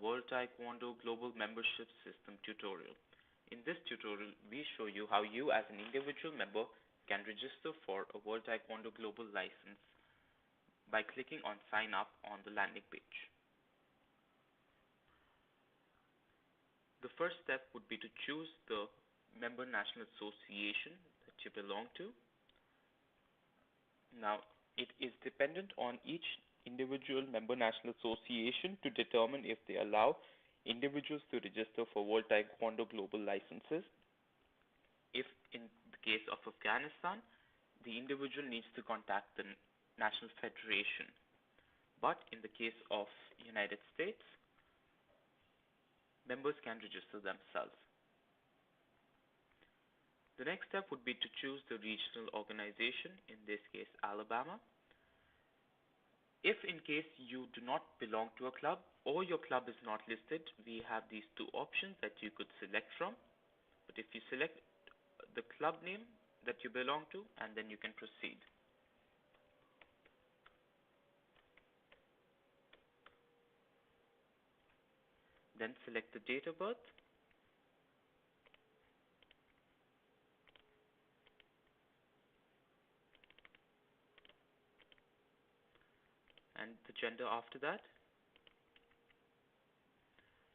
World Taekwondo Global Membership System tutorial. In this tutorial, we show you how you as an individual member can register for a World Taekwondo Global license by clicking on Sign Up on the landing page. The first step would be to choose the member national association that you belong to. Now, it is dependent on each individual member national association to determine if they allow individuals to register for World Taekwondo Global licenses. If in the case of Afghanistan, the individual needs to contact the National Federation. But in the case of United States, members can register themselves. The next step would be to choose the regional organization, in this case Alabama. If in case you do not belong to a club or your club is not listed, we have these two options that you could select from. But if you select the club name that you belong to, and then you can proceed. Then select the date of birth. And the gender after that.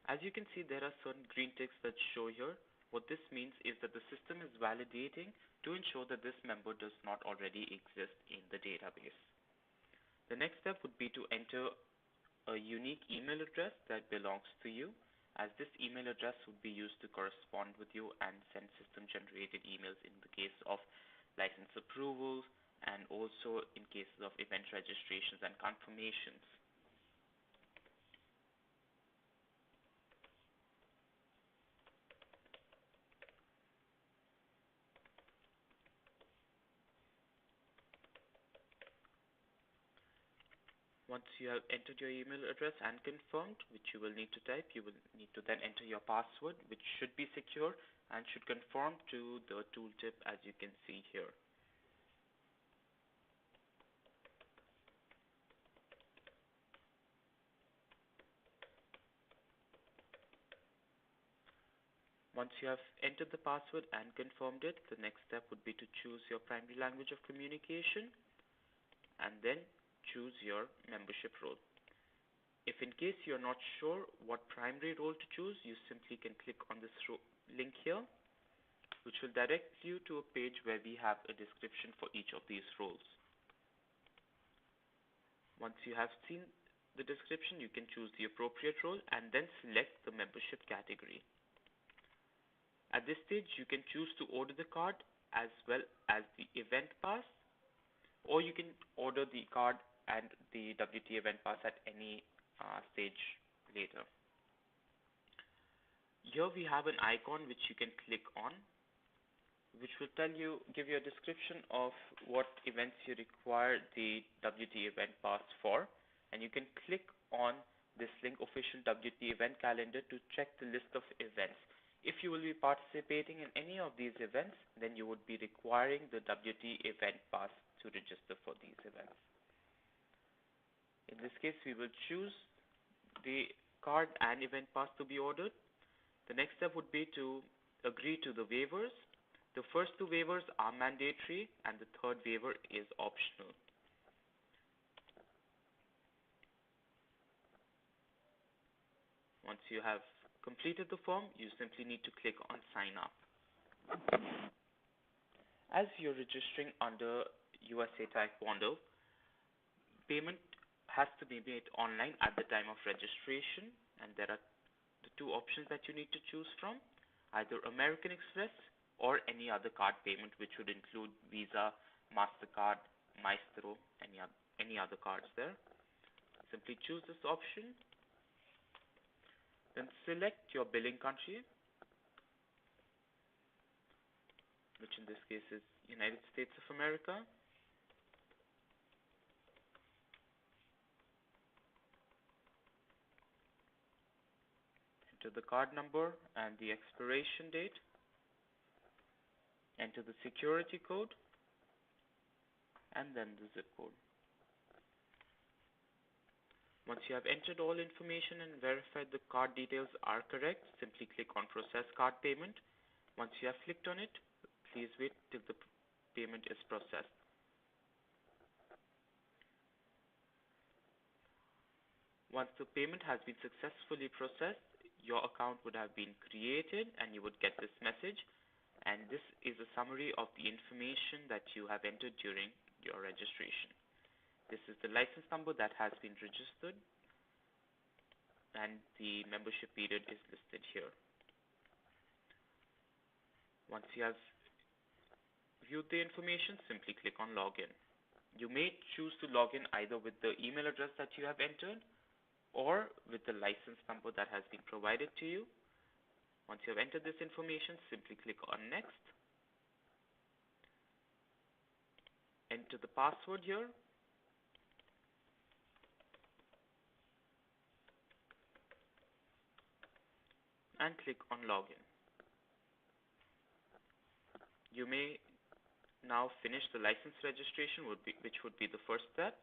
As you can see, there are certain green ticks that show here. What this means is that the system is validating to ensure that this member does not already exist in the database. The next step would be to enter a unique email address that belongs to you, as this email address would be used to correspond with you and send system-generated emails in the case of license approvals and also in cases of event registrations and confirmations. Once you have entered your email address and confirmed, which you will need to type, you will need to then enter your password, which should be secure and should conform to the tooltip as you can see here. Once you have entered the password and confirmed it, the next step would be to choose your primary language of communication and then choose your membership role. If in case you're not sure what primary role to choose, you simply can click on this link here, which will direct you to a page where we have a description for each of these roles. Once you have seen the description, you can choose the appropriate role and then select the membership category. At this stage, you can choose to order the card as well as the event pass, or you can order the card and the WT event pass at any stage later. Here we have an icon which you can click on, which will give you a description of what events you require the WT event pass for, and you can click on this link, official WT event calendar, to check the list of events. If you will be participating in any of these events, then you would be requiring the WT event pass to register for these events. In this case, we will choose the card and event pass to be ordered. The next step would be to agree to the waivers. The first two waivers are mandatory and the third waiver is optional. Once you have completed the form, you simply need to click on Sign Up. As you're registering under USA Taekwondo, payment has to be made online at the time of registration, and there are the two options that you need to choose from, either American Express or any other card payment, which would include Visa, MasterCard, Maestro, any other cards there. Simply choose this option. Then select your billing country, which in this case is United States of America. Enter the card number and the expiration date. Enter the security code and then the zip code. Once you have entered all information and verified the card details are correct, simply click on Process Card Payment. Once you have clicked on it, please wait till the payment is processed. Once the payment has been successfully processed, your account would have been created and you would get this message. And this is a summary of the information that you have entered during your registration. This is the license number that has been registered, and the membership period is listed here. Once you have viewed the information, simply click on Login. You may choose to log in either with the email address that you have entered or with the license number that has been provided to you. Once you have entered this information, simply click on Next. Enter the password here. And click on Login. You may now finish the license registration, which would be the first step.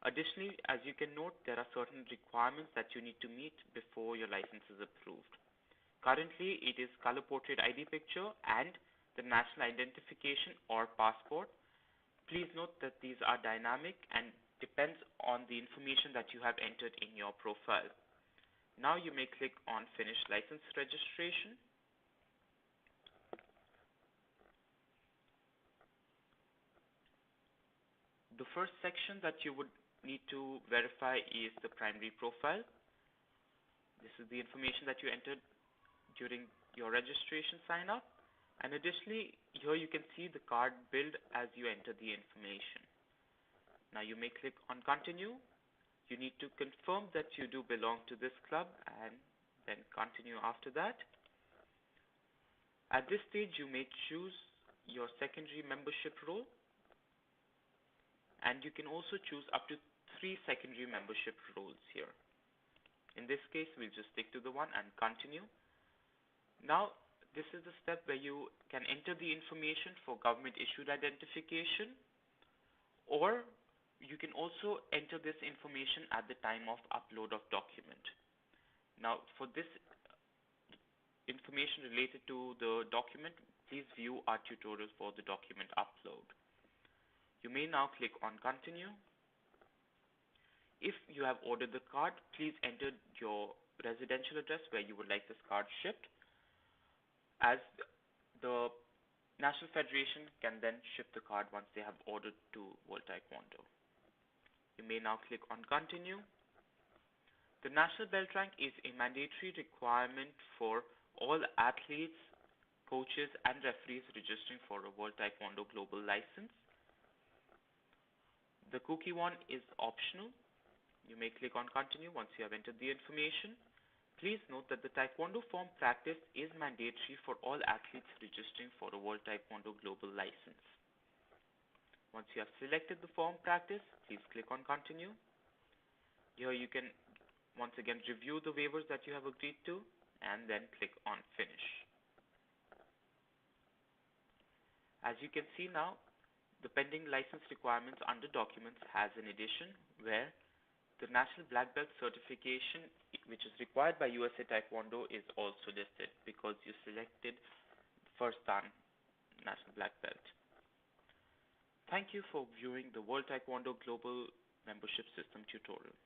Additionally, as you can note, there are certain requirements that you need to meet before your license is approved. Currently, it is color portrait ID picture and the national identification or passport. Please note that these are dynamic and depends on the information that you have entered in your profile. Now you may click on Finish License Registration. The first section that you would need to verify is the primary profile. This is the information that you entered during your registration sign up. And additionally, here you can see the card build as you enter the information. Now you may click on Continue. You need to confirm that you do belong to this club and then continue after that. At this stage, you may choose your secondary membership role, and you can also choose up to 3 secondary membership roles here. In this case, we'll just stick to the one and continue. Now, this is the step where you can enter the information for government issued identification, or you can also enter this information at the time of upload of document. Now, for this information related to the document, please view our tutorial for the document upload. You may now click on Continue. If you have ordered the card, please enter your residential address where you would like this card shipped, as the National Federation can then ship the card once they have ordered to World Taekwondo. You may now click on Continue. The National Belt Rank is a mandatory requirement for all athletes, coaches, and referees registering for a World Taekwondo Global License. The Kuki one is optional. You may click on Continue once you have entered the information. Please note that the Taekwondo form practice is mandatory for all athletes registering for a World Taekwondo Global License. Once you have selected the form practice, please click on Continue. Here you can once again review the waivers that you have agreed to and then click on Finish. As you can see now, the pending license requirements under Documents has an addition where the National Black Belt certification, which is required by USA Taekwondo, is also listed because you selected First Dan National Black Belt. Thank you for viewing the World Taekwondo Global Membership System tutorial.